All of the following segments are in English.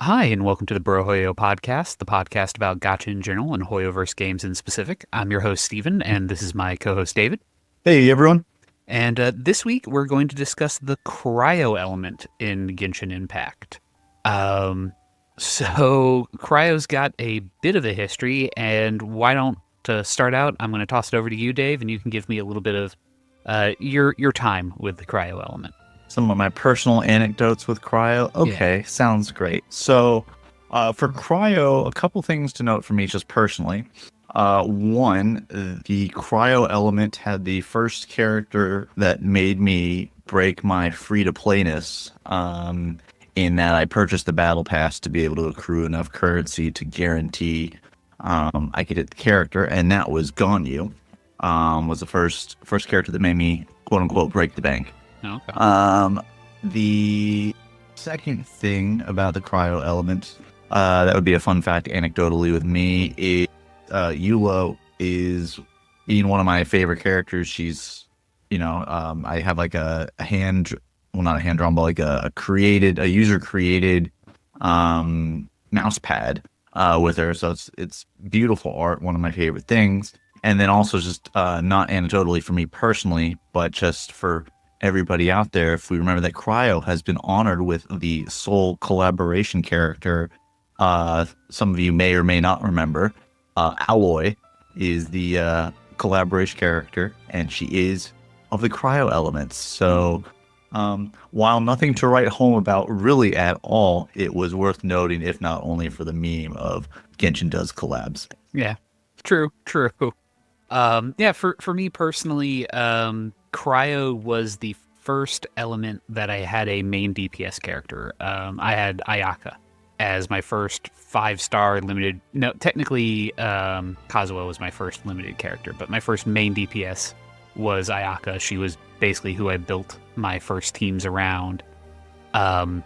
Hi, and welcome to the Brohoyo podcast, the podcast about gacha in general and Hoyoverse games in specific. I'm your host, Steven, and this is my co host, David. Hey everyone. And this week, we're going to discuss the Cryo Element in Genshin Impact. Um, Cryo's got a bit of a history, and why don't to start out, I'm going to toss it over to you, Dave, and you can give me a little bit of your time with the Cryo Element. Some of my personal anecdotes with Cryo. Yeah. Okay, sounds great. For Cryo, a couple things to note for me just personally. One, the Cryo element had the first character that made me break my free-to-playness, in that I purchased the battle pass to be able to accrue enough currency to guarantee I could hit the character, and that was Ganyu. Was the first character that made me quote unquote break the bank. Oh, okay. The second thing about the Cryo element, that would be a fun fact anecdotally with me, is Yulo is being one of my favorite characters. She's, I have like a hand, well, not a hand drawn, but like a user created mouse pad with her. So it's beautiful art, one of my favorite things. And then also just not anecdotally for me personally, but just for everybody out there, if we remember that Cryo has been honored with the sole collaboration character. Some of you may or may not remember. Alloy is the collaboration character, and she is of the Cryo elements. So, while nothing to write home about really at all, it was worth noting, if not only for the meme of Genshin does collabs. Yeah, true. Yeah, for me personally, Cryo was the first element that I had a main DPS character. I had Ayaka as my first 5-star limited. No, technically, Kazuo was my first limited character, but my first main DPS was Ayaka. She was basically who I built my first teams around. And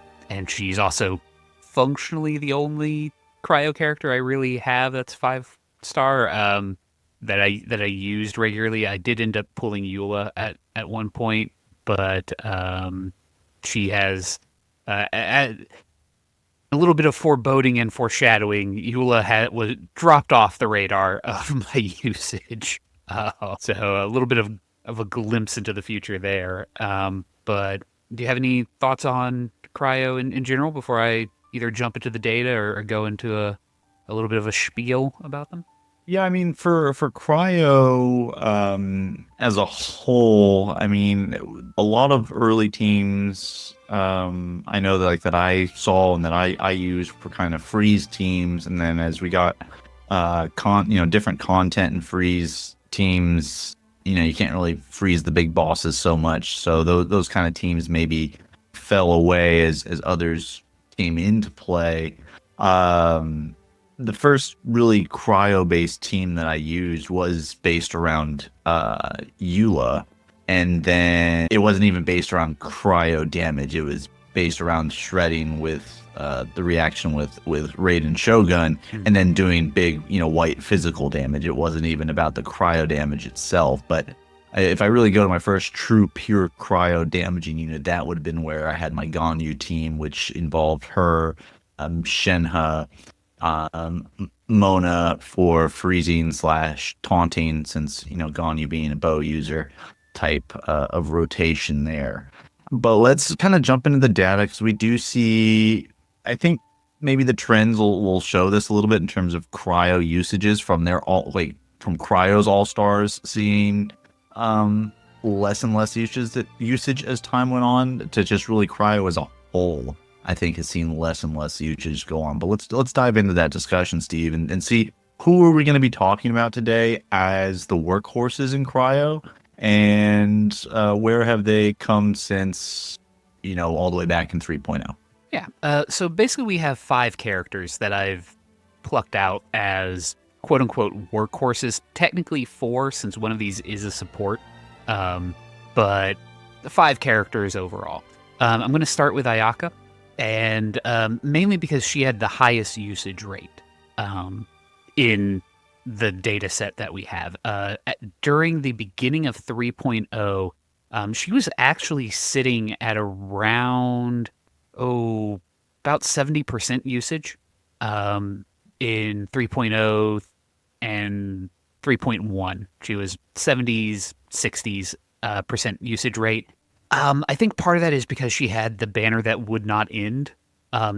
she's also functionally the only Cryo character I really have that's 5-star. That I used regularly. I did end up pulling Eula at one point, but she has a little bit of foreboding and foreshadowing. Eula was dropped off the radar of my usage, so a little bit of a glimpse into the future there. But do you have any thoughts on Cryo in general before I either jump into the data or go into a little bit of a spiel about them? Yeah, I mean, for Cryo, as a whole, I mean, a lot of early teams, I know that that I saw and that I used for kind of freeze teams, and then as we got different content and freeze teams, you can't really freeze the big bosses so much, so those kind of teams maybe fell away as others came into play. The first really cryo-based team that I used was based around Eula, and then it wasn't even based around cryo damage. It was based around shredding with the reaction with Raiden Shogun, and then doing big, white physical damage. It wasn't even about the cryo damage itself. But if I really go to my first true pure cryo damaging unit, that would have been where I had my Ganyu team, which involved her, Shenhe, um, Mona for freezing / taunting, since Ganyu being a bow user type of rotation there. But let's kind of jump into the data, because we do see, I think maybe the trends will show this a little bit in terms of cryo usages from from Cryo's All Stars, seeing less and less usage as time went on, to just really Cryo as a whole. I think has seen less and less usage go on. But let's dive into that discussion, Steve, and see who are we going to be talking about today as the workhorses in Cryo, and where have they come since, all the way back in 3.0. Yeah. So basically, we have 5 characters that I've plucked out as quote unquote workhorses. Technically 4, since one of these is a support. But 5 characters overall. I'm going to start with Ayaka, and mainly because she had the highest usage rate in the data set that we have. During the beginning of 3.0, she was actually sitting at around about 70% usage in 3.0 and 3.1. She was 70s, 60s percent usage rate. I think part of that is because she had the banner that would not end.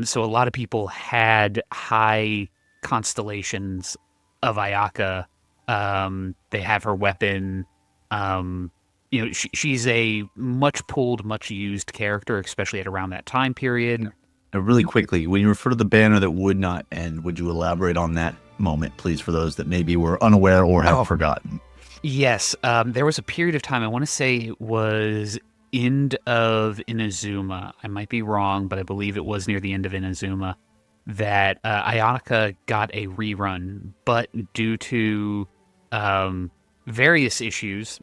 So a lot of people had high constellations of Ayaka. They have her weapon. She's a much pulled, much used character, especially at around that time period. Really quickly, when you refer to the banner that would not end, would you elaborate on that moment, please, for those that maybe were unaware or have forgotten? Yes, there was a period of time, I want to say it was end of Inazuma. I might be wrong, but I believe it was near the end of Inazuma that Ayaka got a rerun, but due to various issues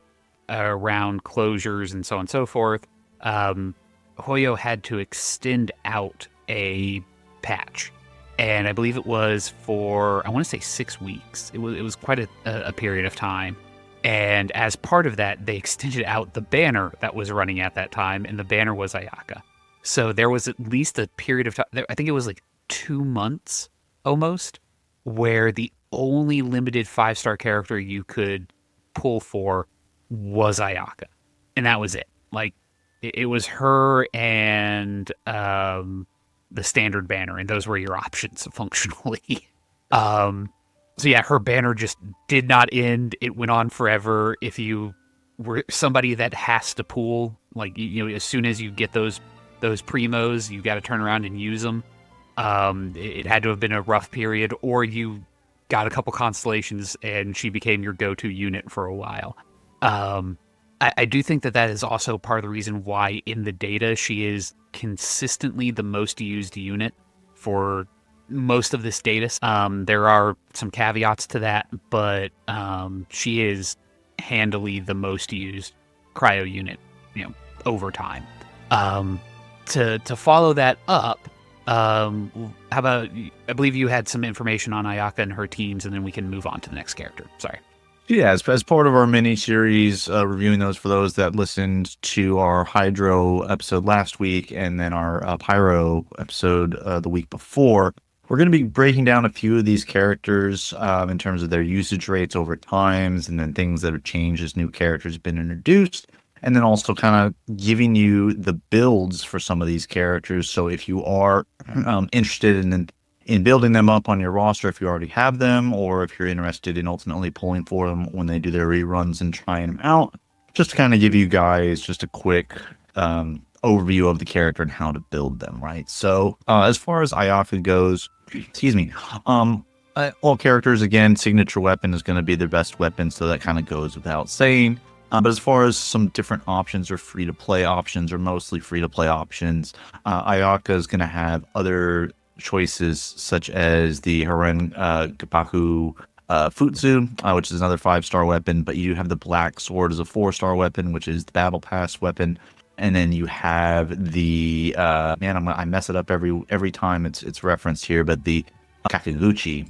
around closures and so on and so forth, Hoyo had to extend out a patch. And I believe it was for, I want to say 6 weeks. It was quite a period of time. And as part of that, they extended out the banner that was running at that time, and the banner was Ayaka. So there was at least a period of time, I think it was like 2 months almost, where the only limited 5-star character you could pull for was Ayaka. And that was it. Like, it was her and the standard banner, and those were your options functionally. So yeah, her banner just did not end. It went on forever. If you were somebody that has to pool, like as soon as you get those primos, you got to turn around and use them. It had to have been a rough period, or you got a couple constellations and she became your go-to unit for a while. I do think that is also part of the reason why in the data she is consistently the most used unit for most of this data. There are some caveats to that, but she is handily the most used cryo unit, over time. To follow that up, how about, I believe you had some information on Ayaka and her teams, and then we can move on to the next character. Sorry. Yeah, as part of our mini series, reviewing those for those that listened to our Hydro episode last week and then our Pyro episode the week before, we're going to be breaking down a few of these characters in terms of their usage rates over times, and then things that have changed as new characters have been introduced, and then also kind of giving you the builds for some of these characters. So if you are interested in building them up on your roster, if you already have them, or if you're interested in ultimately pulling for them when they do their reruns and trying them out, just to kind of give you guys just a quick overview of the character and how to build them, right? So as far as Ayaka goes, excuse me, all characters, again, signature weapon is going to be their best weapon, so that kind of goes without saying. But as far as some different options or free-to-play options, or mostly free-to-play options, Ayaka is going to have other choices such as the Haren Gapaku Futsu, which is another 5-star weapon, but you have the Black Sword as a 4-star weapon, which is the Battle Pass weapon. And then you have the I mess it up every time it's referenced here, but the Kakuguchi,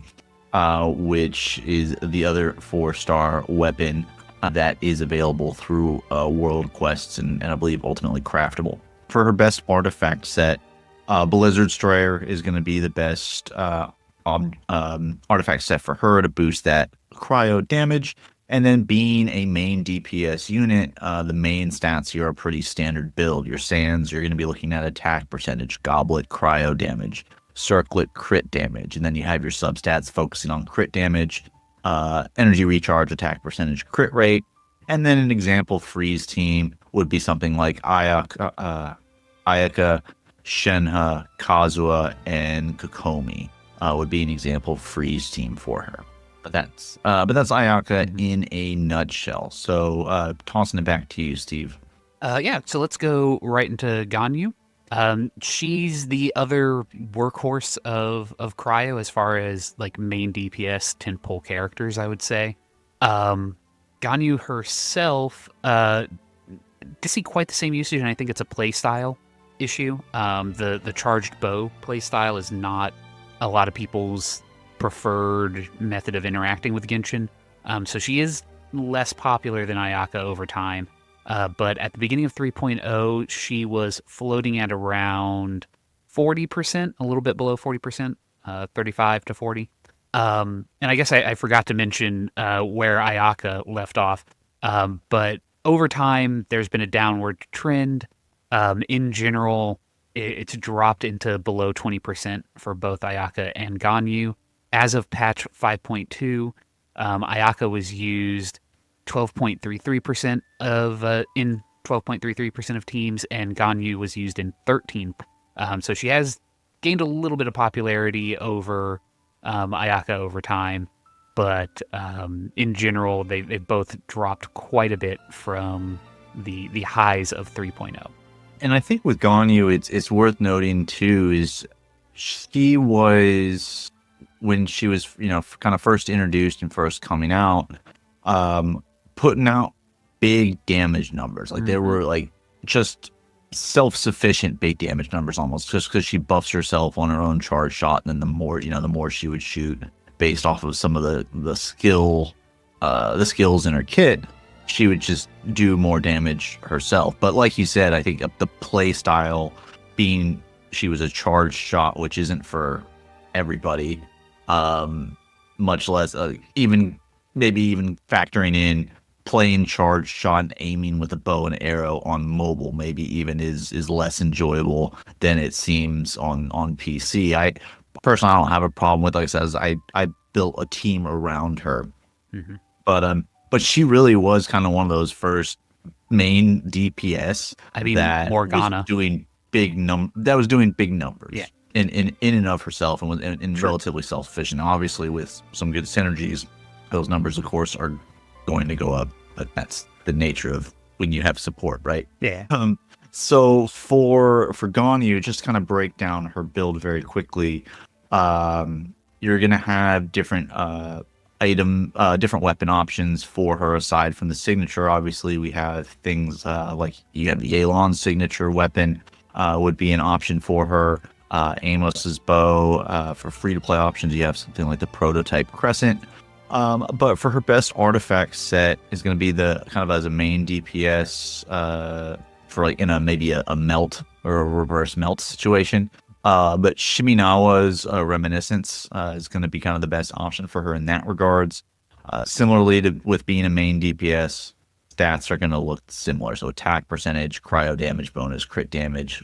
which is the other 4-star weapon that is available through world quests and I believe ultimately craftable. For her best artifact set, Blizzard Strayer is going to be the best artifact set for her to boost that cryo damage. And then being a main DPS unit, the main stats here are pretty standard build. Your Sands, you're going to be looking at attack percentage, Goblet, cryo damage, Circlet, crit damage. And then you have your substats focusing on crit damage, energy recharge, attack percentage, crit rate. And then an example freeze team would be something like Ayaka, Shenhe, Kazuha, and Kokomi would be an example freeze team for her. But that's Ayaka in a nutshell. So tossing it back to you, Steve. Yeah, so let's go right into Ganyu. She's the other workhorse of Cryo as far as like main DPS tentpole characters, I would say. Ganyu herself did see quite the same usage, and I think it's a playstyle issue. The charged bow playstyle is not a lot of people's preferred method of interacting with Genshin. So she is less popular than Ayaka over time. But at the beginning of 3.0, she was floating at around 40%, a little bit below 40%, 35 to 40. And I guess I forgot to mention where Ayaka left off. But over time, there's been a downward trend. In general, it's dropped into below 20% for both Ayaka and Ganyu. As of patch 5.2, Ayaka was used 12.33% of in 12.33% of teams, and Ganyu was used in 13. So she has gained a little bit of popularity over Ayaka over time, but in general, they've both dropped quite a bit from the highs of 3.0. And I think with Ganyu, it's worth noting too is she was, when she was, you know, kind of first introduced and first coming out, putting out big damage numbers. Like they were like just self-sufficient big damage numbers almost, just because she buffs herself on her own charge shot, and then the more, you know, the more she would shoot based off of some of the skills in her kit, she would just do more damage herself. But like you said, I think the play style being she was a charged shot, which isn't for everybody, much less even factoring in playing charged shot and aiming with a bow and arrow on mobile maybe even is less enjoyable than it seems on PC. I personally, I don't have a problem with, like I said, I built a team around her. But she really was kind of one of those first main DPS that Morgana was doing big numbers. Yeah. In and of herself, and was relatively self-sufficient. Obviously, with some good synergies, those numbers, of course, are going to go up. But that's the nature of when you have support, right? Yeah. So for Ganyu, just kind of break down her build very quickly. You're gonna have different different weapon options for her aside from the signature. Obviously, we have things like you have the Yelan's signature weapon would be an option for her. Amos's bow. For free-to-play options, you have something like the prototype Crescent. But for her best artifact set is going to be the kind of as a main DPS for like in maybe a melt or a reverse melt situation. But Shiminawa's Reminiscence is going to be kind of the best option for her in that regards. Similarly to with being a main DPS, stats are going to look similar. So attack percentage, cryo damage bonus, crit damage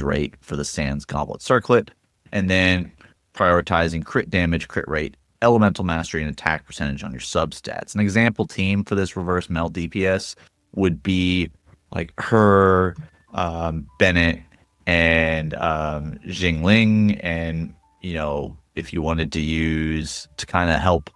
rate for the Sans Goblet Circlet, and then prioritizing crit damage, crit rate, elemental mastery, and attack percentage on your substats. An example team for this reverse melt DPS would be like her, Bennett, and Jingling, and you know, if you wanted to use to kind of help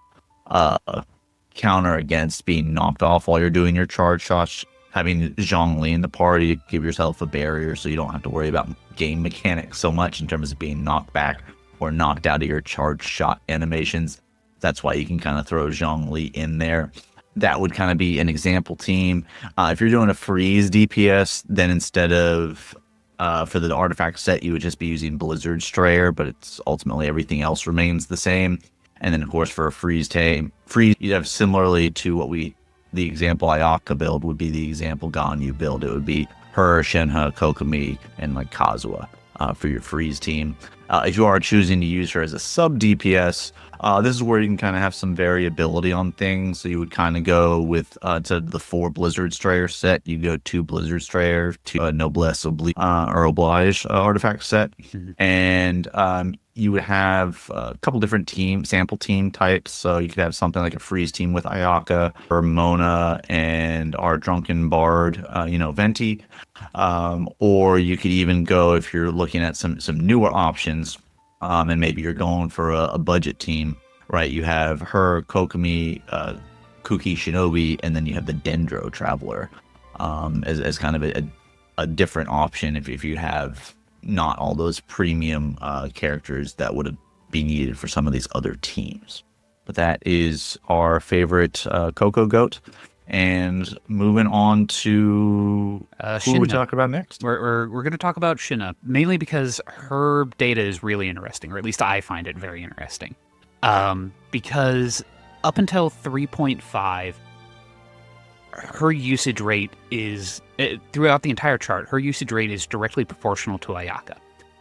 counter against being knocked off while you're doing your charge shots, having Zhongli in the party to give yourself a barrier so you don't have to worry about game mechanics so much in terms of being knocked back or knocked out of your charge shot animations. That's why you can kind of throw Zhongli in there. That would kind of be an example team. If you're doing a freeze DPS, then instead of for the artifact set, you would just be using Blizzard Strayer, but it's ultimately everything else remains the same. And then, of course, for a freeze team, you'd have similarly to the example Ayaka build would be the example Ganyu build. It would be her, Shenhe, Kokomi, and like Kazuha for your freeze team. If you are choosing to use her as a sub DPS, this is where you can kind of have some variability on things. So you would kind of go with to the 4 Blizzard Strayer set. You go 2 Blizzard Strayer, 2 Noblesse or Oblige artifact set, and you would have a couple different sample team types. So you could have something like a freeze team with Ayaka or Mona and our drunken bard, Venti. Or you could even go, if you're looking at some newer options, and maybe you're going for a budget team, right? You have her, Kokomi, Kuki Shinobi, and then you have the Dendro Traveler as kind of a different option if you have not all those premium characters that would be needed for some of these other teams. But that is our favorite Coco Goat. And moving on to who we talk about next. We're going to talk about Shinna, mainly because her data is really interesting, or at least I find it very interesting. Because up until 3.5, her usage rate is, throughout the entire chart, her usage rate is directly proportional to Ayaka.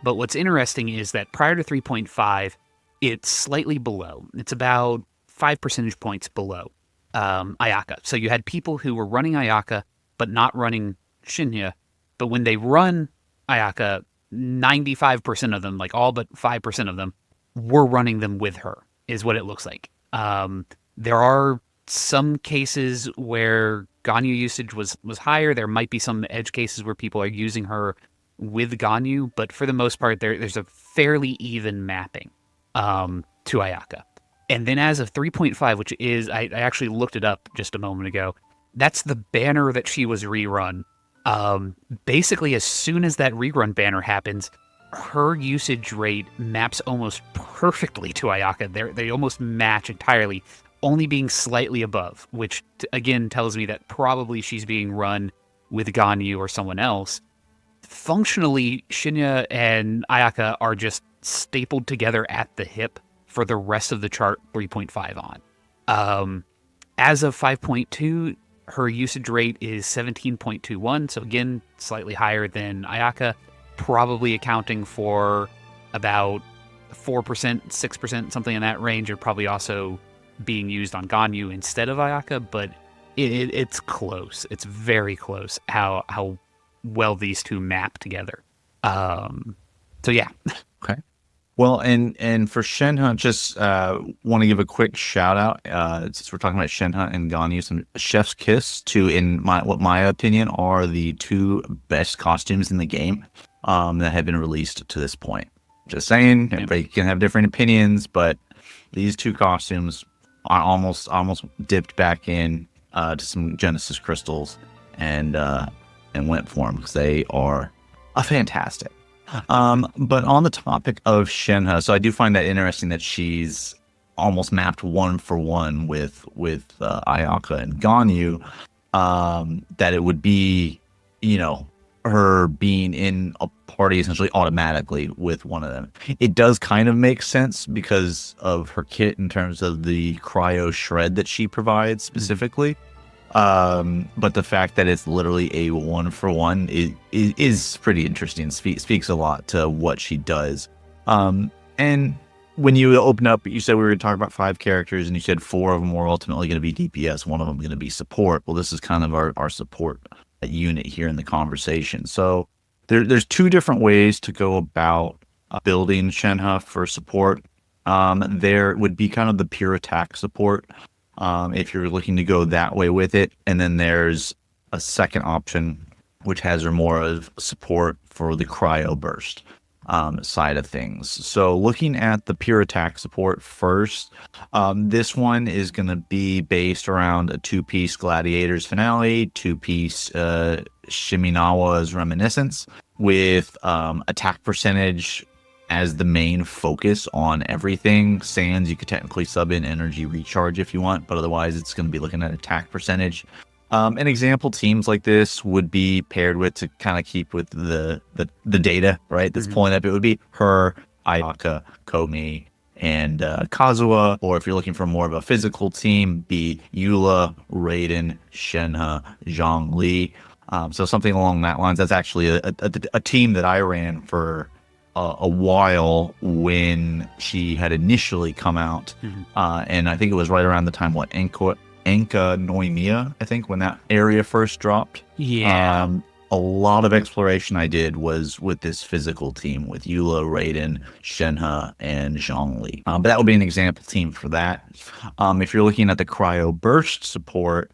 But what's interesting is that prior to 3.5, it's slightly below. It's about 5 percentage points below Ayaka. So you had people who were running Ayaka but not running Shinya. But when they run Ayaka, 95% of them, like all but 5% of them, were running them with her, is what it looks like. There are some cases where Ganyu usage was higher. There might be some edge cases where people are using her with Ganyu, but for the most part, there's a fairly even mapping to Ayaka. And then as of 3.5, which is, I actually looked it up just a moment ago, that's the banner that she was rerun. Basically, as soon as that rerun banner happens, her usage rate maps almost perfectly to Ayaka. They almost match entirely, only being slightly above, which again tells me that probably she's being run with Ganyu or someone else. Functionally, Shinya and Ayaka are just stapled together at the hip for the rest of the chart 3.5 on. As of 5.2, her usage rate is 17.21, so again, slightly higher than Ayaka, probably accounting for about 4%, 6%, something in that range, and probably also being used on Ganyu instead of Ayaka, but it's close. It's very close how well these two map together. So yeah. Okay. Well, and for Shenhe, just want to give a quick shout out. Since we're talking about Shenhe and Ganyu, some chef's kiss to, in my opinion, are the two best costumes in the game that have been released to this point. Just saying, everybody can have different opinions, but these two costumes are almost dipped back in to some Genesis crystals and went for them because they are fantastic. But on the topic of Shenhe, so I do find that interesting that she's almost mapped 1-for-1 with Ayaka and Ganyu. That it would be, her being in a party essentially automatically with one of them. It does kind of make sense because of her kit in terms of the cryo shred that she provides specifically. But the fact that it's literally a 1-for-1 is pretty interesting. Speaks a lot to what she does. And when you open up, you said we were going to talk about 5 characters, and you said 4 of them were ultimately going to be DPS, one of them going to be support. Well, this is kind of our support unit here in the conversation. So there's 2 different ways to go about building Shenhe for support. There would be kind of the pure attack support. If you're looking to go that way with it. And then there's a second option, which has her more of support for the cryo burst side of things. So looking at the pure attack support first, this one is going to be based around a 2-piece Gladiators finale, 2-piece Shiminawa's Reminiscence, with attack percentage as the main focus on everything. Sans, you could technically sub in energy recharge if you want, but otherwise it's going to be looking at attack percentage. An example teams like this would be paired with, to kind of keep with the data, right? That's pulling up. It would be her, Ayaka, Komi, and Kazuha. Or if you're looking for more of a physical team, be Eula, Raiden, Shenhe, Zhongli. So something along that lines. That's actually a team that I ran for a while when she had initially come out, and I think it was right around the time Anka Noimiya, I think, when that area first dropped. A lot of exploration I did was with this physical team with Eula, Raiden, Shenhe, and Zhongli. But that would be an example team for that. If you're looking at the cryo burst support,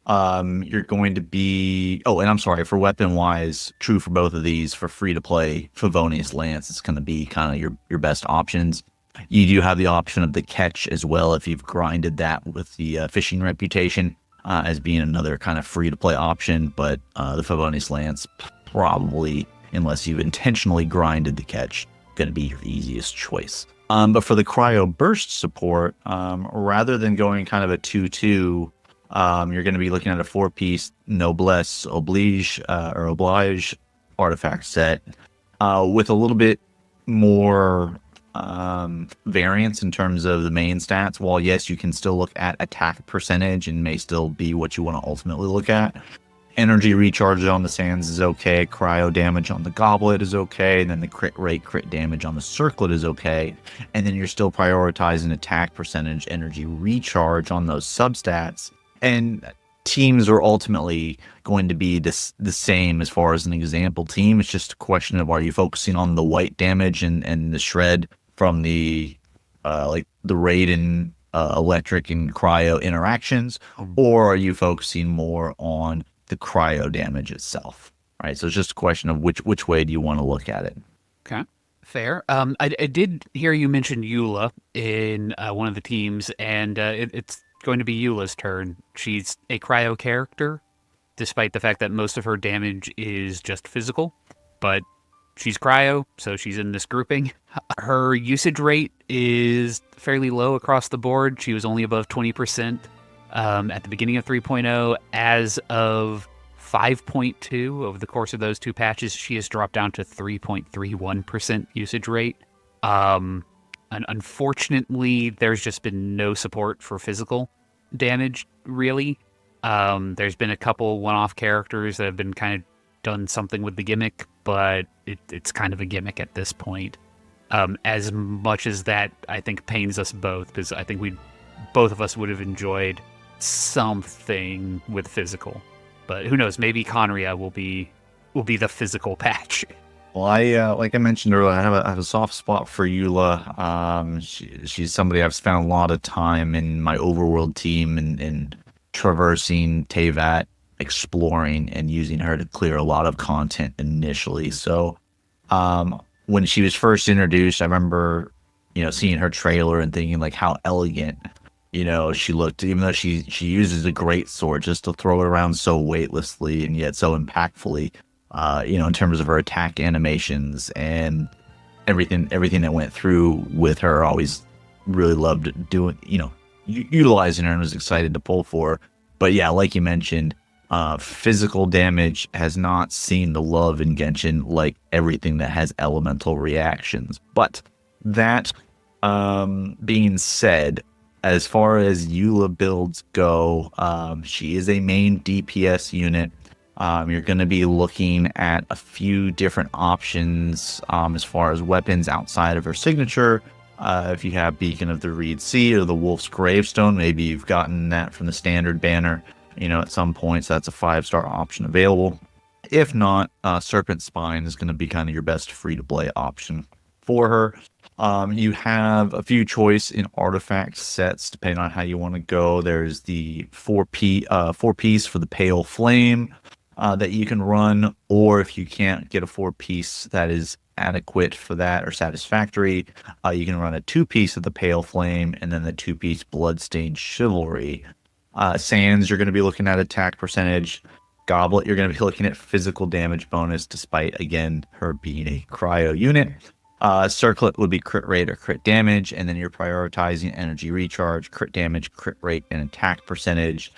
you're going to be, and I'm sorry, for weapon wise, true for both of these, for free to play, Favonius Lance, it's going to be kind of your best options. You do have the option of the catch as well if you've grinded that with the fishing reputation as being another kind of free to play option, but the Favonius Lance probably, unless you've intentionally grinded the catch, going to be your easiest choice. But for the cryo burst support, rather than going kind of a 2-2, you're going to be looking at a 4-piece Noblesse Oblige artifact set with a little bit more variance in terms of the main stats. While yes, you can still look at attack percentage and may still be what you want to ultimately look at, energy recharge on the sands is okay. Cryo damage on the goblet is okay. And then the crit rate, crit damage on the circlet is okay. And then you're still prioritizing attack percentage, energy recharge on those substats. And teams are ultimately going to be the same as far as an example team. It's just a question of, are you focusing on the white damage and the shred from the like the raid and electric and cryo interactions, or are you focusing more on the cryo damage itself? Right. So it's just a question of which way do you want to look at it. Okay. Fair. I did hear you mention Eula in one of the teams, and it's going to be Eula's turn. She's a cryo character, despite the fact that most of her damage is just physical, but she's cryo, so she's in this grouping. Her usage rate is fairly low across the board. She was only above 20% at the beginning of 3.0. As of 5.2, over the course of those two patches, she has dropped down to 3.31% usage rate. And unfortunately, there's just been no support for physical damage, really. There's been a couple one-off characters that have been kind of done something with the gimmick, but it's kind of a gimmick at this point. As much as that, I think, pains us both, because I think both of us would have enjoyed something with physical. But who knows? Maybe Conria will be the physical patch. Well, I like I mentioned earlier, I have a soft spot for Eula. She's somebody I've spent a lot of time in my overworld team and traversing Teyvat, exploring, and using her to clear a lot of content initially. So, when she was first introduced, I remember, seeing her trailer and thinking like how elegant, she looked, even though she uses a great sword just to throw it around so weightlessly and yet so impactfully, in terms of her attack animations and everything that went through with her. Always really loved doing, utilizing her and was excited to pull for her. But yeah, like you mentioned, physical damage has not seen the love in Genshin like everything that has elemental reactions. But that being said, as far as Eula builds go, she is a main DPS unit. You're going to be looking at a few different options as far as weapons outside of her signature. If you have Beacon of the Reed Sea or the Wolf's Gravestone, maybe you've gotten that from the standard banner, at some point. So that's a 5-star option available. If not, Serpent Spine is going to be kind of your best free-to-play option for her. You have a few choice in artifact sets depending on how you want to go. There's the 4-piece for the Pale Flame that you can run, or if you can't get a 4-piece that is adequate for that or satisfactory, you can run a 2-piece of the Pale Flame and then the 2-piece Bloodstained Chivalry. Sands, you're going to be looking at attack percentage. Goblet, you're going to be looking at physical damage bonus, despite, again, her being a cryo unit. Circlet would be crit rate or crit damage, and then you're prioritizing energy recharge, crit damage, crit rate, and attack percentage.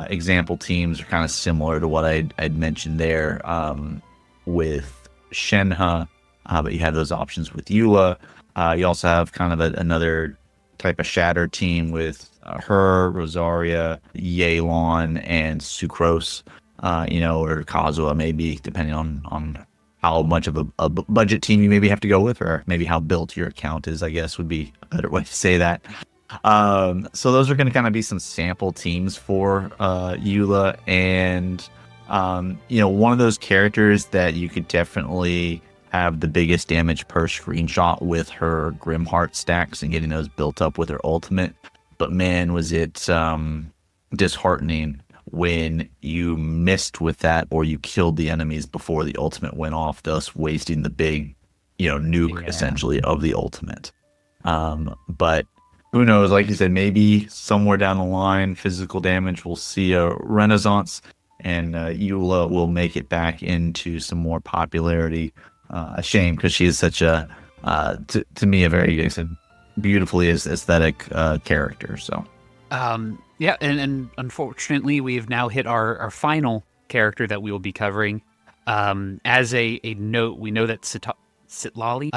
Example teams are kind of similar to what I'd mentioned there with Shenhe, but you have those options with Eula. You also have kind of another type of shatter team with her, Rosaria, Yelan, and Sucrose, or Kazuha, maybe, depending on how much of a budget team you maybe have to go with, or maybe how built your account is, I guess would be a better way to say that. So those are going to kind of be some sample teams for Eula, and one of those characters that you could definitely have the biggest damage per screenshot with her Grimheart stacks and getting those built up with her ultimate. But man, was it disheartening when you missed with that, or you killed the enemies before the ultimate went off, thus wasting the big, nuke essentially of the ultimate. But who knows? Like you said, maybe somewhere down the line, physical damage will see a renaissance, and Eula will make it back into some more popularity. A shame, because she is such a, to me, a very, like I said, beautifully aesthetic character. So. Yeah, and unfortunately, we've now hit our final character that we will be covering. As a note, we know that Citlali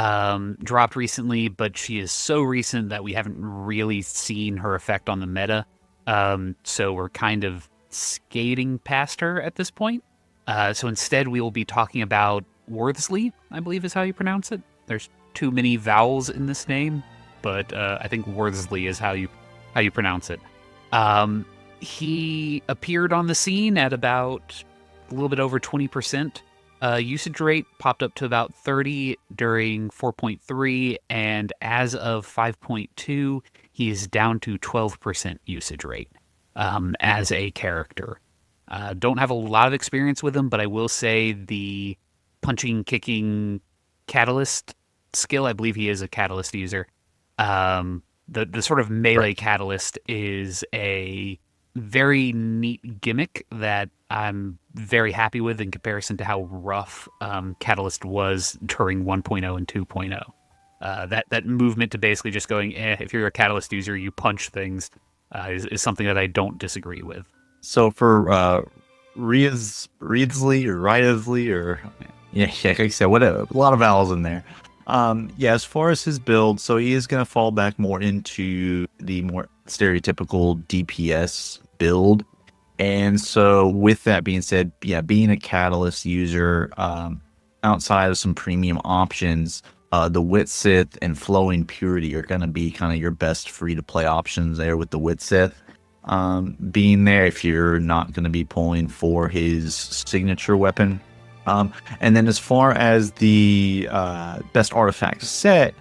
dropped recently, but she is so recent that we haven't really seen her effect on the meta. So we're kind of skating past her at this point. So instead, we will be talking about Worthsley, I believe is how you pronounce it. There's too many vowels in this name, but I think Worthsley is how you pronounce it. Um, he appeared on the scene at about a little bit over 20%. Usage rate popped up to about 30 during 4.3, and as of 5.2, he is down to 12% usage rate as a character. Don't have a lot of experience with him, but I will say the punching, kicking catalyst skill, I believe he is a catalyst user. The sort of melee Correct. catalyst is a very neat gimmick that I'm very happy with in comparison to how rough Catalyst was during 1.0 and 2.0. That movement to basically just going, if you're a Catalyst user, you punch things, is something that I don't disagree with. So for Reedsley or Riosley or yeah, like I said, whatever, a lot of vowels in there. Yeah, as far as his build, so he is going to fall back more into the more stereotypical DPS build. And so with that being said, yeah, being a Catalyst user, outside of some premium options, the Wit Sith and Flowing Purity are going to be kind of your best free to play options there with the Wit Sith. Being there if you're not going to be pulling for his signature weapon. And then as far as the best artifact set,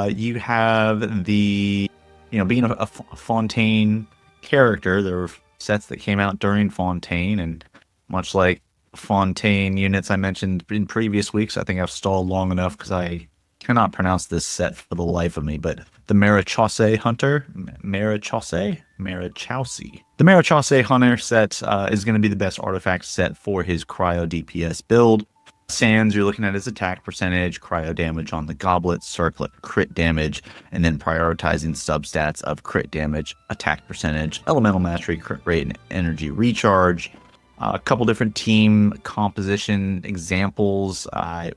you have the, being a Fontaine character, there were sets that came out during Fontaine, and much like Fontaine units I mentioned in previous weeks, I think I've stalled long enough because I cannot pronounce this set for the life of me, but the Marachose Hunter, Marachose? Marachausi. The Marachose Hunter set is going to be the best artifact set for his Cryo DPS build. Sands, you're looking at his attack percentage, cryo damage on the goblet, circlet, crit damage, and then prioritizing substats of crit damage, attack percentage, elemental mastery, crit rate, and energy recharge. A couple different team composition examples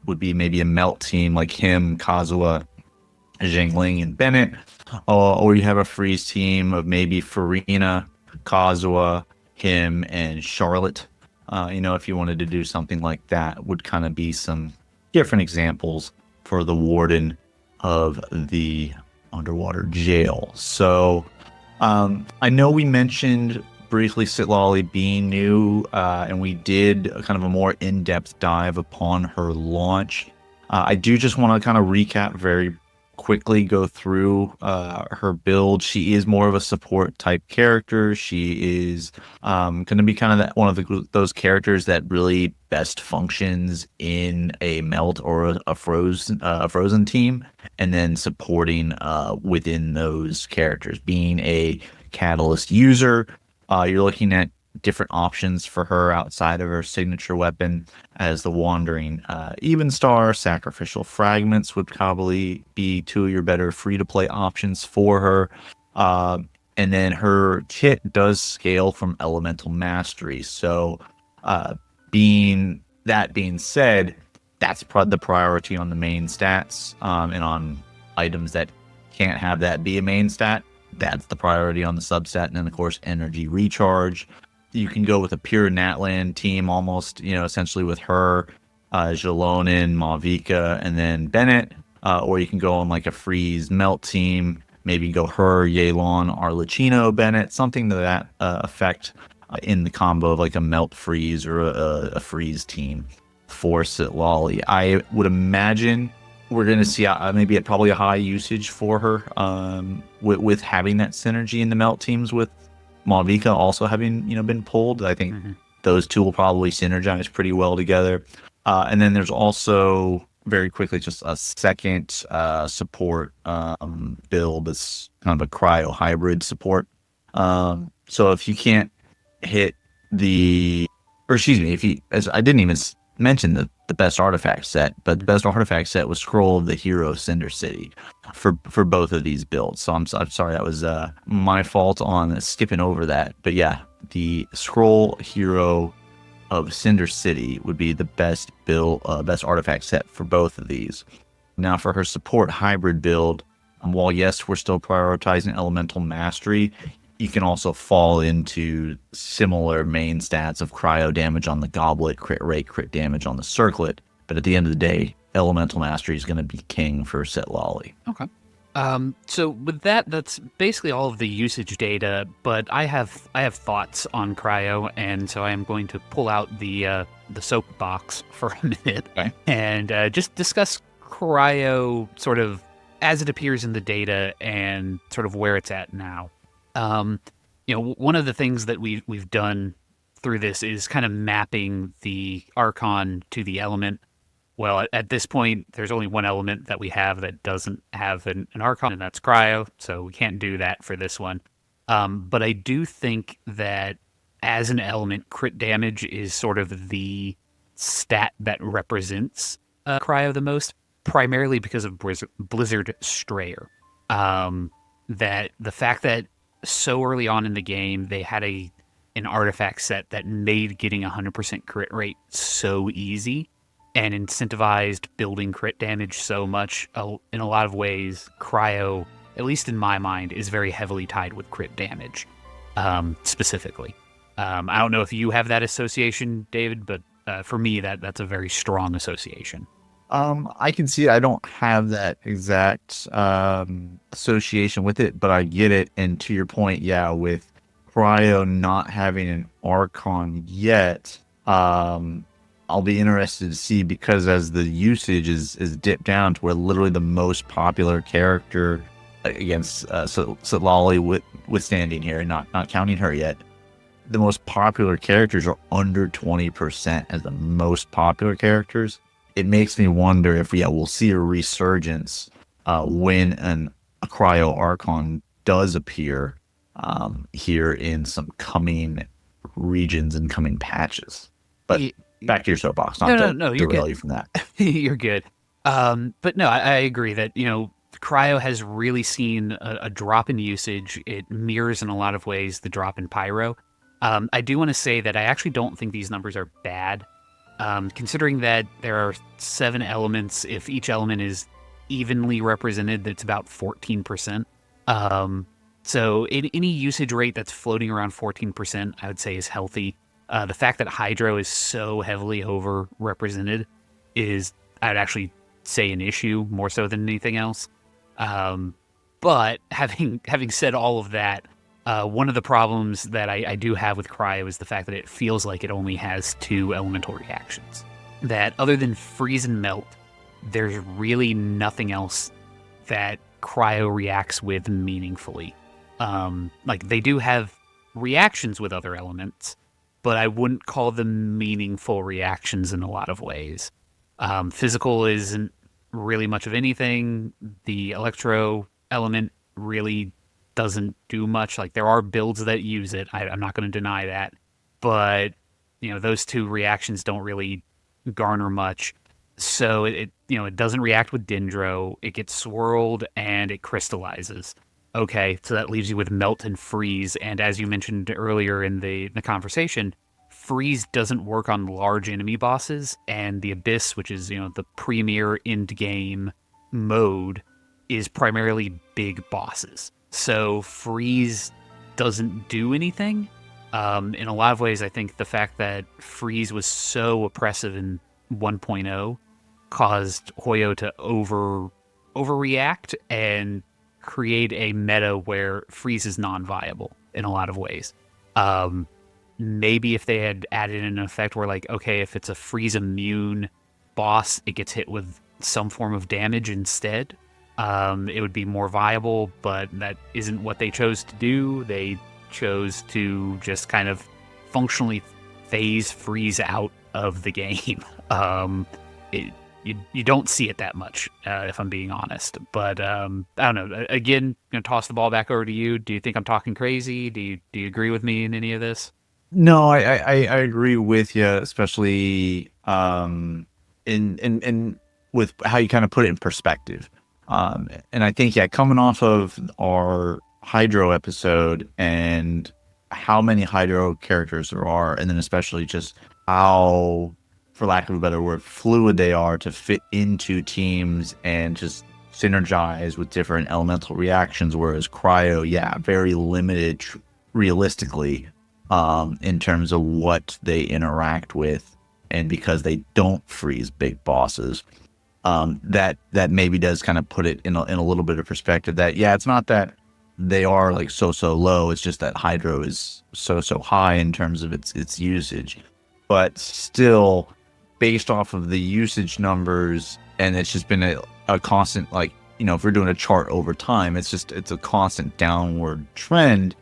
would be maybe a melt team like him, Kazuha, Zhengling, and Bennett. Or you have a freeze team of maybe Farina, Kazuha, him, and Charlotte. If you wanted to do something like that, would kind of be some different examples for the warden of the underwater jail. So I know we mentioned briefly Sitlali being new, and we did a kind of a more in-depth dive upon her launch. I do just want to kind of recap very quickly, go through her build. She is more of a support type character. She is going to be kind of one of those characters that really best functions in a melt or a frozen team, and then supporting within those characters. Being a Catalyst user, you're looking at different options for her outside of her signature weapon, as the Wandering Evenstar, Sacrificial Fragments would probably be two of your better free-to-play options for her. And then her kit does scale from Elemental Mastery. So being said, that's the priority on the main stats, and on items that can't have that be a main stat. That's the priority on the substat. And then, of course, energy recharge. You can go with a pure Natlan team almost, essentially with her, Jalonin, Malvika, and then Bennett. Or you can go on like a freeze melt team, maybe go her, Yelan, Arlecchino, Bennett, something to that effect in the combo of like a melt freeze or a freeze team for Sitlali. I would imagine we're going to see maybe probably a high usage for her with having that synergy in the melt teams with Malvika also having been pulled. I think those two will probably synergize pretty well together. And then there's also very quickly just a second support build that's kind of a cryo hybrid support. So if you can't hit as I didn't even mention the best artifact set, but the best artifact set was Scroll of the Hero Cinder City for both of these builds. So I'm sorry, that was my fault on skipping over that. But yeah, the Scroll Hero of Cinder City would be the best artifact set for both of these. Now for her support hybrid build, while yes, we're still prioritizing Elemental Mastery, you can also fall into similar main stats of cryo damage on the goblet, crit rate, crit damage on the circlet. But at the end of the day, elemental mastery is going to be king for Sitlali. Okay. So with that, that's basically all of the usage data. But I have thoughts on cryo, and so I am going to pull out the soapbox for a minute Okay. and just discuss cryo sort of as it appears in the data and sort of where it's at now. One of the things that we've done through this is kind of mapping the Archon to the element. Well, at this point, there's only one element that we have that doesn't have an Archon, and that's Cryo, so we can't do that for this one. But I do think that as an element, crit damage is sort of the stat that represents Cryo the most, primarily because of Blizzard Strayer. That the fact that so early on in the game, they had an artifact set that made getting 100% crit rate so easy and incentivized building crit damage so much. In a lot of ways, cryo, at least in my mind, is very heavily tied with crit damage, specifically. I don't know if you have that association, David, but for me, that's a very strong association. I can see it. I don't have that exact association with it, but I get it. And to your point, yeah, with cryo not having an Archon yet, I'll be interested to see, because as the usage is dipped down to where literally the most popular character against Sitlali withstanding here, not counting her yet, the most popular characters are under 20% as the most popular characters. It makes me wonder if we'll see a resurgence when a cryo Archon does appear here in some coming regions and coming patches. But back to your soapbox, not no, to you're derail good. you from that. You're good. But no, I agree that, cryo has really seen a drop in usage. It mirrors in a lot of ways the drop in pyro. I do want to say that I actually don't think these numbers are bad. Considering that there are 7 elements, if each element is evenly represented, that's about 14%. So any usage rate that's floating around 14%, I would say is healthy. The fact that Hydro is so heavily overrepresented is, I'd actually say, an issue more so than anything else. But having said all of that, one of the problems that I do have with Cryo is the fact that it feels like it only has 2 elemental reactions. That other than freeze and melt, there's really nothing else that Cryo reacts with meaningfully. Like, they do have reactions with other elements, but I wouldn't call them meaningful reactions in a lot of ways. Physical isn't really much of anything. The electro element really doesn't do much. Like, there are builds that use it. I'm not going to deny that. But, those 2 reactions don't really garner much. So it doesn't react with Dendro. It gets swirled and it crystallizes. Okay, so that leaves you with melt and freeze. And as you mentioned earlier in the conversation, freeze doesn't work on large enemy bosses, and the Abyss, which is, the premier end game mode, is primarily big bosses. So freeze doesn't do anything. In a lot of ways, I think the fact that freeze was so oppressive in 1.0 caused Hoyo to overreact and create a meta where freeze is non-viable in a lot of ways. Maybe if they had added an effect where, like, okay, if it's a freeze immune boss, it gets hit with some form of damage instead, it would be more viable, but that isn't what they chose to do. They chose to just kind of functionally phase freeze out of the game. You don't see it that much, if I'm being honest. But I don't know. Again, I'm going to toss the ball back over to you. Do you think I'm talking crazy? Do you agree with me in any of this? No, I agree with you, especially in with how you kind of put it in perspective. And I think, coming off of our Hydro episode and how many Hydro characters there are, and then especially just how, for lack of a better word, fluid they are to fit into teams and just synergize with different elemental reactions, whereas Cryo, very limited realistically, in terms of what they interact with, and because they don't freeze big bosses, that maybe does kind of put it in a little bit of perspective. That yeah, it's not that they are like so low. It's just that Hydro is so high in terms of its usage, but still, based off of the usage numbers, and it's just been a constant, like, if we're doing a chart over time, it's a constant downward trend.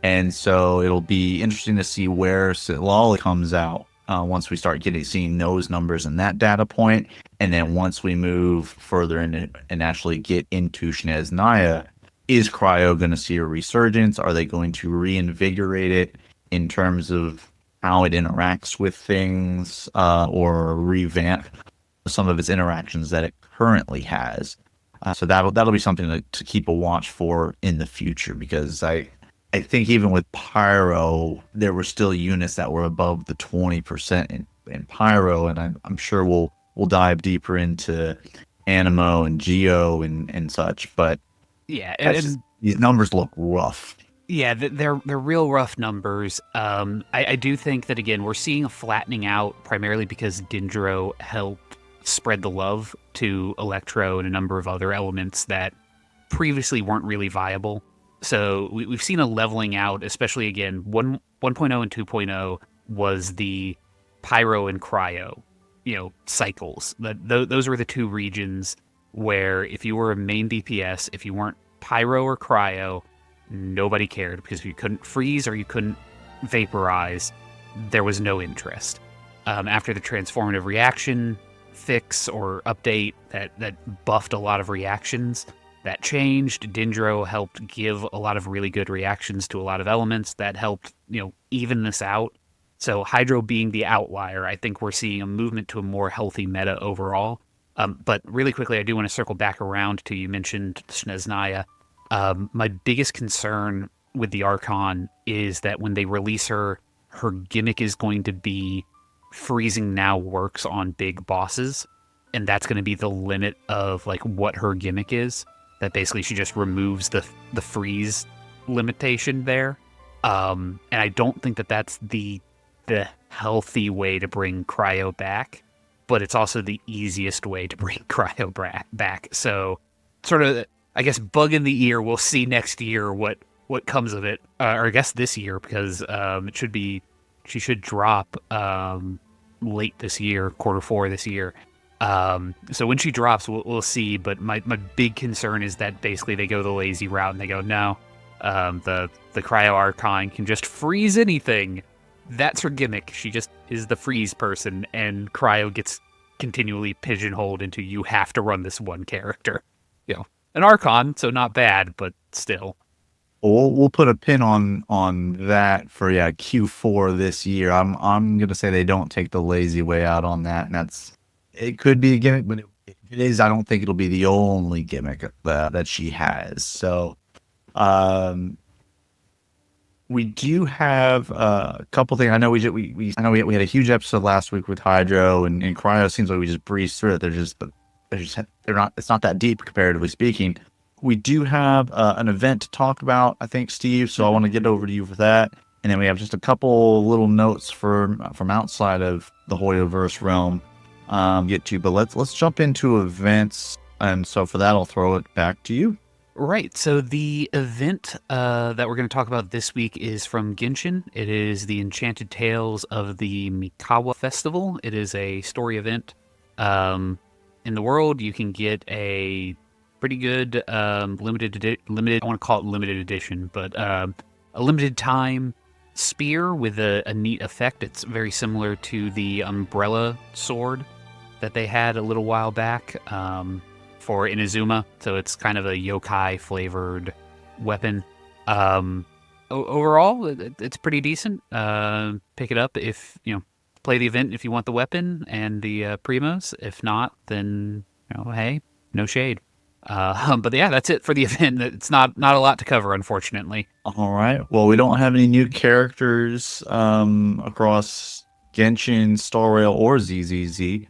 And so it'll be interesting to see where Sitlali comes out once we start seeing those numbers and that data point. And then once we move further in and actually get into Sneznaya, is Cryo going to see a resurgence? Are they going to reinvigorate it in terms of how it interacts with things, or revamp some of its interactions that it currently has? So that'll be something to keep a watch for in the future, because I think even with Pyro, there were still units that were above the 20% in Pyro, and I'm sure we'll dive deeper into Animo and Geo and such, but Yeah, that's just, these numbers look rough. yeah, they're real rough numbers. I do think that again we're seeing a flattening out primarily because Dendro helped spread the love to Electro and a number of other elements that previously weren't really viable. So we've seen a leveling out, especially again 1.0 and 2.0 was the Pyro and Cryo, cycles. Those were the two regions where if you were a main DPS, if you weren't Pyro or Cryo, nobody cared, because if you couldn't freeze or you couldn't vaporize, there was no interest. After the transformative reaction fix or update that buffed a lot of reactions, that changed. Dendro helped give a lot of really good reactions to a lot of elements that helped, even this out. So Hydro being the outlier, I think we're seeing a movement to a more healthy meta overall. But really quickly, I do want to circle back around to, you mentioned Sneznaya. My biggest concern with the Archon is that when they release her, her gimmick is going to be freezing now works on big bosses, and that's going to be the limit of like what her gimmick is. That basically she just removes the freeze limitation there, and I don't think that that's the healthy way to bring Cryo back, but it's also the easiest way to bring Cryo back. So, sort of, I guess, bug in the ear. We'll see next year what comes of it, or I guess this year, because she should drop late this year, Q4 this year. So when she drops, we'll see. But my big concern is that basically they go the lazy route and they go, no, the Cryo Archon can just freeze anything. That's her gimmick. She just is the freeze person, and Cryo gets continually pigeonholed into, you have to run this one character. An Archon, so not bad, but still. We'll put a pin on that for Q4 this year. I'm gonna say they don't take the lazy way out on that, and it could be a gimmick, but if it is, I don't think it'll be the only gimmick that she has. So, we do have a couple things. I know I know we had a huge episode last week with Hydro and Cryo. It seems like we just breezed through it. They're not. It's not that deep comparatively speaking. We do have an event to talk about, I think, Steve. So I want to get over to you for that, and then we have just a couple little notes from outside of the Hoyoverse realm. Get to, but let's jump into events, and so for that I'll throw it back to you. Right. So the event that we're going to talk about this week is from Genshin. It is the Enchanted Tales of the Mikawa Festival. It is a story event. In the world, you can get a pretty good limited. I want to call it limited edition, but a limited time spear with a neat effect. It's very similar to the umbrella sword that they had a little while back. For Inazuma, so it's kind of a yokai flavored weapon. Overall, it's pretty decent. Pick it up if play the event if you want the weapon and the primos. If not, then hey, no shade. But yeah, that's it for the event. It's not a lot to cover, unfortunately. All right. Well, we don't have any new characters across Genshin, Star Rail, or ZZZ.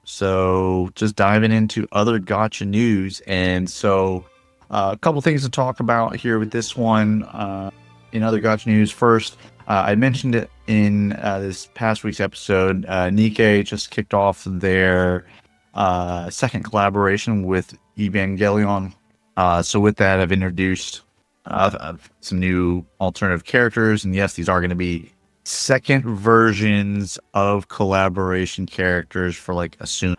So just diving into other gotcha news. And so A couple things to talk about here with this one. In other Gotcha news, first, I mentioned it in this past week's episode. Nikkei just kicked off their second collaboration with Evangelion. So with that, I've introduced some new alternative characters, and yes, these are going to be second versions of collaboration characters for like Asuna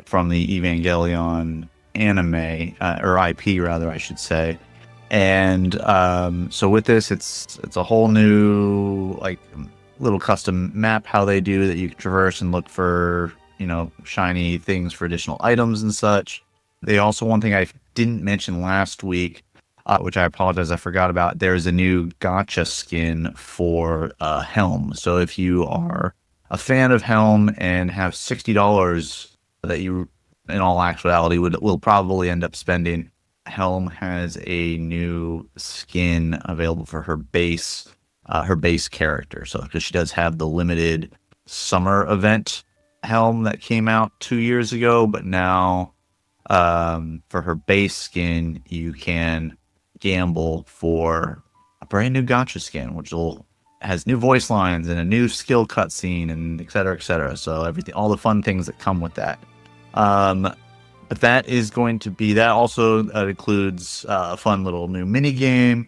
from the Evangelion anime or IP rather, I should say. And so with this, it's a whole new like little custom map how they do that you can traverse and look for shiny things for additional items and such. They also, one thing I didn't mention last week, which I apologize I forgot about, there's a new gotcha skin for Helm. So if you are a fan of Helm and have $60 that you in all actuality will probably end up spending, Helm has a new skin available for her base character. So because she does have the limited summer event Helm that came out 2 years ago, but now for her base skin you can gamble for a brand new gotcha skin, which has new voice lines and a new skill cutscene and et cetera, et cetera. So everything, all the fun things that come with that. But that is going to be that. Also includes a fun little new mini game,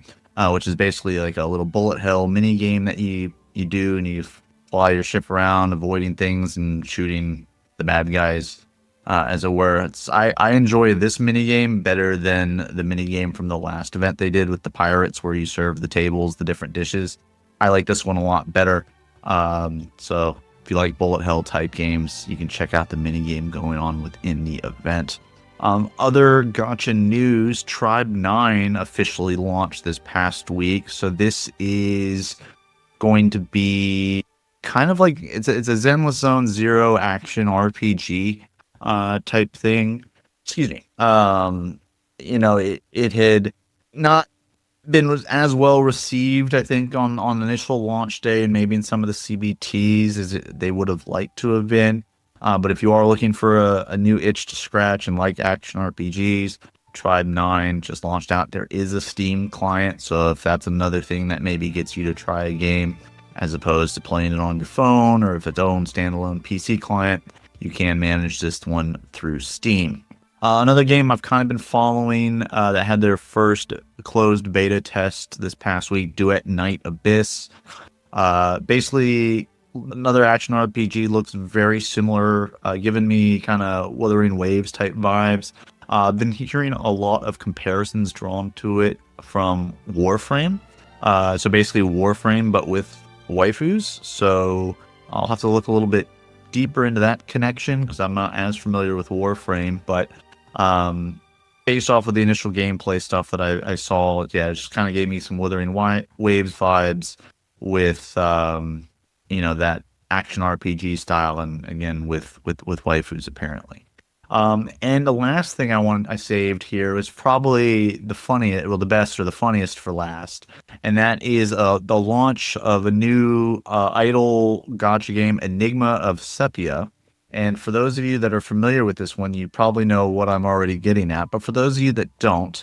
which is basically like a little bullet hell mini game that you do, and you fly your ship around, avoiding things and shooting the bad guys. As it were, I enjoy this mini game better than the mini game from the last event they did with the pirates, where you serve the tables, the different dishes. I like this one a lot better. So if you like bullet hell type games, you can check out the mini game going on within the event. Other gotcha news: Tribe 9 officially launched this past week. So this is going to be kind of like it's a Zenless Zone Zero action RPG type thing. Excuse me. It had not been as well received, I think, on initial launch day and maybe in some of the CBTs as they would have liked to have been. But if you are looking for a new itch to scratch and like action RPGs, Tribe 9 just launched out. There is a Steam client, so if that's another thing that maybe gets you to try a game as opposed to playing it on your phone, or if it's own standalone PC client, you can manage this one through Steam. Another game I've kind of been following that had their first closed beta test this past week, Duet Night Abyss. Basically, another action RPG, looks very similar, giving me kind of Wuthering Waves type vibes. I've been hearing a lot of comparisons drawn to it from Warframe. So basically Warframe, but with waifus. So I'll have to look a little bit deeper into that connection because I'm not as familiar with Warframe, but based off of the initial gameplay stuff that I saw, yeah, it just kind of gave me some Wuthering Waves vibes with that action RPG style, and again with waifus apparently. And the last thing I saved here was probably the funniest, well, the best or the funniest for last, and that is the launch of a new idle gacha game, Enigma of Sepia. And for those of you that are familiar with this one, you probably know what I'm already getting at. But for those of you that don't,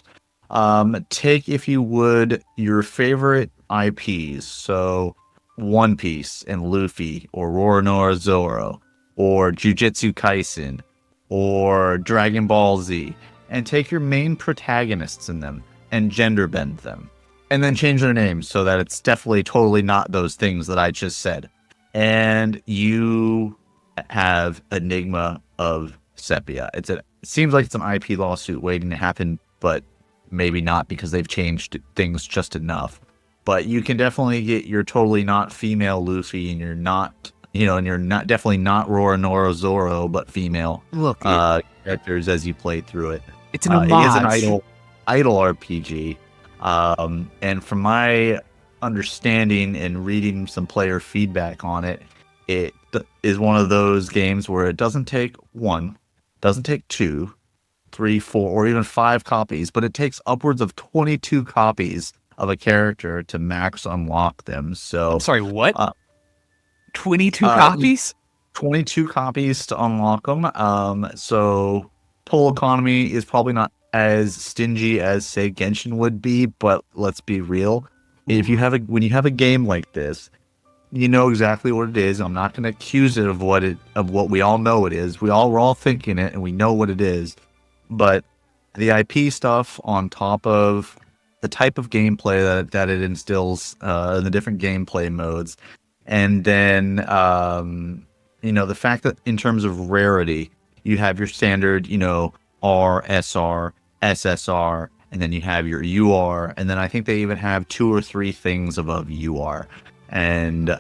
take, if you would, your favorite IPs. So One Piece and Luffy, or Roronoa Zoro, or Jujutsu Kaisen, or Dragon Ball Z, and take your main protagonists in them and gender bend them, and then change their names so that it's definitely totally not those things that I just said. And you have Enigma of Sepia. It seems like it's an IP lawsuit waiting to happen, but maybe not, because they've changed things just enough. But you can definitely get your totally not female Luffy, and you're not, and you're not definitely not Roronoa Zoro, but female Look, characters as you play through it. it's an homage. It is an idle RPG, and from my understanding and reading some player feedback on it, it is one of those games where it doesn't take one, doesn't take two, 3, 4, or even 5 copies, but it takes upwards of 22 copies of a character to max unlock them. So I'm sorry, what? 22 copies? 22 copies to unlock them. So total economy is probably not as stingy as say Genshin would be, but let's be real. If you Ooh. have a when you have a game like this, you know exactly what it is. I'm not going to accuse it of what we all know it is. We're all thinking it and we know what it is. But the IP stuff on top of the type of gameplay that it instills, the different gameplay modes, and then the fact that in terms of rarity, you have your standard, R, SR, SSR, and then you have your UR, and then I think they even have two or three things above UR. And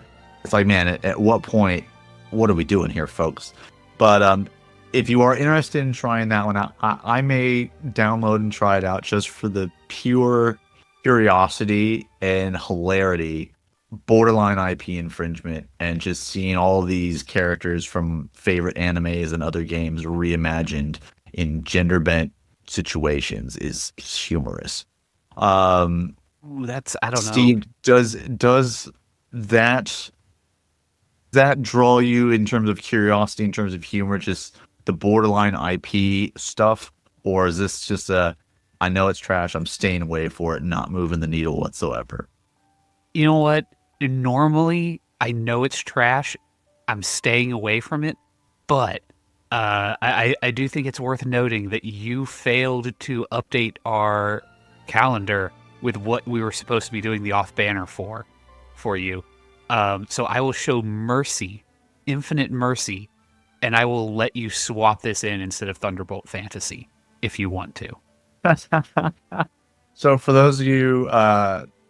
it's like, man, at what point, what are we doing here, folks? But if you are interested in trying that one out, I may download and try it out just for the pure curiosity and hilarity, borderline IP infringement, and just seeing all these characters from favorite animes and other games reimagined in gender bent situations is humorous. Um, Ooh, that's I don't know. Steve, does that that draw you in terms of curiosity, in terms of humor, just the borderline IP stuff, or is this just I know it's trash, I'm staying away for it, not moving the needle whatsoever? You know what? Normally, I know it's trash. I'm staying away from it, but I do think it's worth noting that you failed to update our calendar with what we were supposed to be doing the off banner for you. So I will show mercy, infinite mercy, and I will let you swap this in instead of Thunderbolt Fantasy if you want to. So for those of you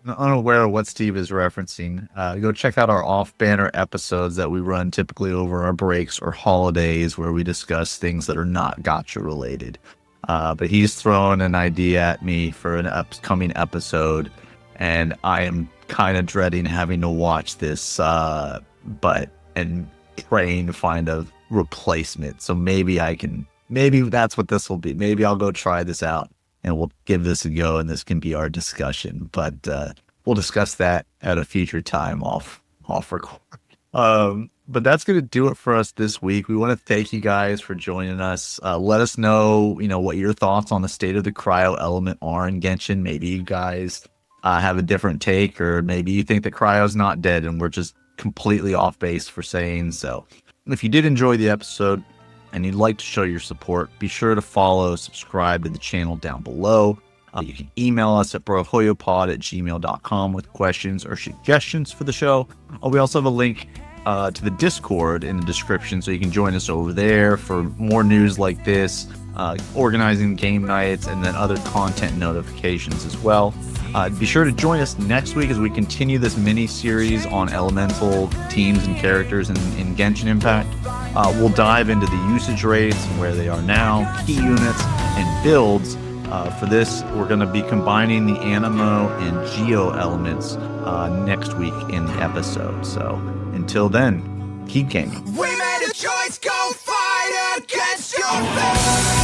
unaware of what Steve is referencing, go check out our off-banner episodes that we run typically over our breaks or holidays where we discuss things that are not gotcha related. But he's thrown an idea at me for an upcoming episode, and I am kind of dreading having to watch this, and praying to find a replacement. So maybe that's what this will be. Maybe I'll go try this out and we'll give this a go, and this can be our discussion. But we'll discuss that at a future time off record. But that's going to do it for us this week. We want to thank you guys for joining us. Let us know, what your thoughts on the state of the cryo element are in Genshin. Maybe you guys have a different take, or maybe you think that cryo's not dead and we're just completely off base for saying so. If you did enjoy the episode and you'd like to show your support, be sure to follow, subscribe to the channel down below. You can email us at brohoyopod@gmail.com with questions or suggestions for the show. We also have a link to the Discord in the description, so you can join us over there for more news like this, organizing game nights, and then other content notifications as well. Be sure to join us next week as we continue this mini-series on elemental teams and characters in Genshin Impact. We'll dive into the usage rates and where they are now, key units, and builds. For this, we're going to be combining the Animo and Geo elements next week in the episode. So until then, keep gaming. We made a choice, go fight against your fate.